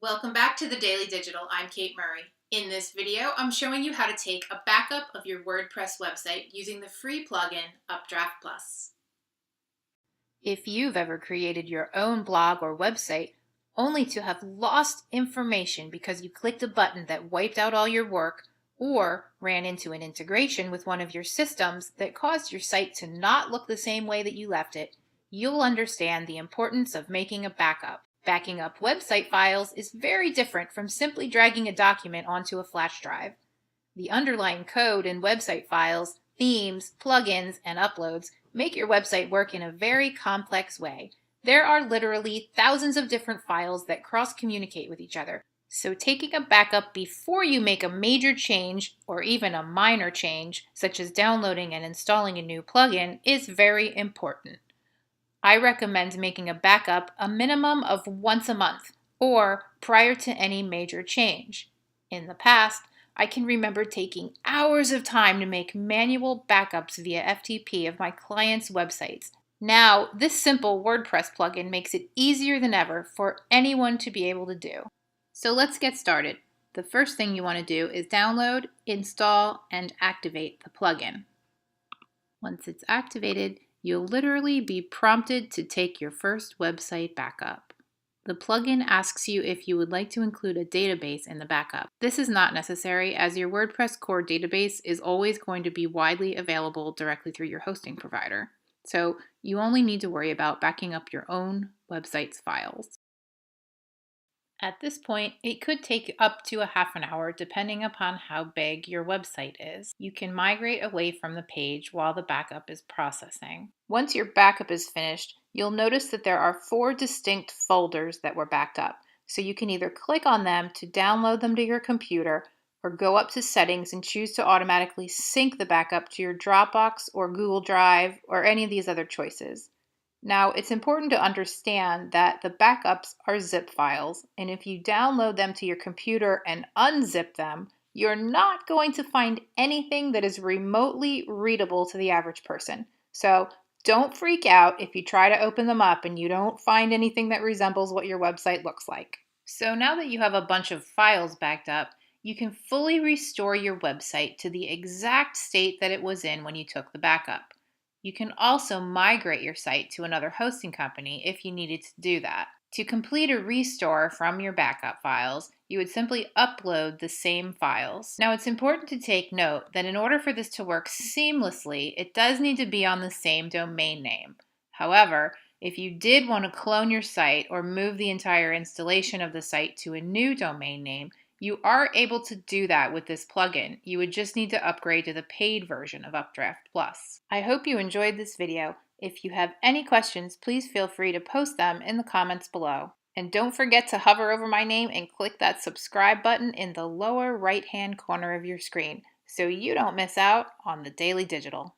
Welcome back to the Daily Digital. I'm Kate Murray. In this video, I'm showing you how to take a backup of your WordPress website using the free plugin Updraft Plus. If you've ever created your own blog or website only to have lost information because you clicked a button that wiped out all your work or ran into an integration with one of your systems that caused your site to not look the same way that you left it, you'll understand the importance of making a backup. Backing up website files is very different from simply dragging a document onto a flash drive. The underlying code in website files, themes, plugins, and uploads make your website work in a very complex way. There are literally thousands of different files that cross-communicate with each other. So taking a backup before you make a major change or even a minor change, such as downloading and installing a new plugin, is very important. I recommend making a backup a minimum of once a month or prior to any major change. In the past, I can remember taking hours of time to make manual backups via FTP of my clients' websites. Now, this simple WordPress plugin makes it easier than ever for anyone to be able to do. So let's get started. The first thing you want to do is download, install, and activate the plugin. Once it's activated, you'll literally be prompted to take your first website backup. The plugin asks you if you would like to include a database in the backup. This is not necessary, as your WordPress core database is always going to be widely available directly through your hosting provider. So you only need to worry about backing up your own website's files. At this point, it could take up to a half an hour depending upon how big your website is. You can migrate away from the page while the backup is processing. Once your backup is finished, you'll notice that there are 4 distinct folders that were backed up. So you can either click on them to download them to your computer or go up to settings and choose to automatically sync the backup to your Dropbox or Google Drive or any of these other choices. Now, it's important to understand that the backups are zip files, and if you download them to your computer and unzip them, you're not going to find anything that is remotely readable to the average person. So don't freak out if you try to open them up and you don't find anything that resembles what your website looks like. So now that you have a bunch of files backed up, you can fully restore your website to the exact state that it was in when you took the backup. You can also migrate your site to another hosting company if you needed to do that. To complete a restore from your backup files, you would simply upload the same files. Now, it's important to take note that in order for this to work seamlessly, it does need to be on the same domain name. However, if you did want to clone your site or move the entire installation of the site to a new domain name, you are able to do that with this plugin. You would just need to upgrade to the paid version of Updraft Plus. I hope you enjoyed this video. If you have any questions, please feel free to post them in the comments below. And don't forget to hover over my name and click that subscribe button in the lower right-hand corner of your screen so you don't miss out on the Daily Digital.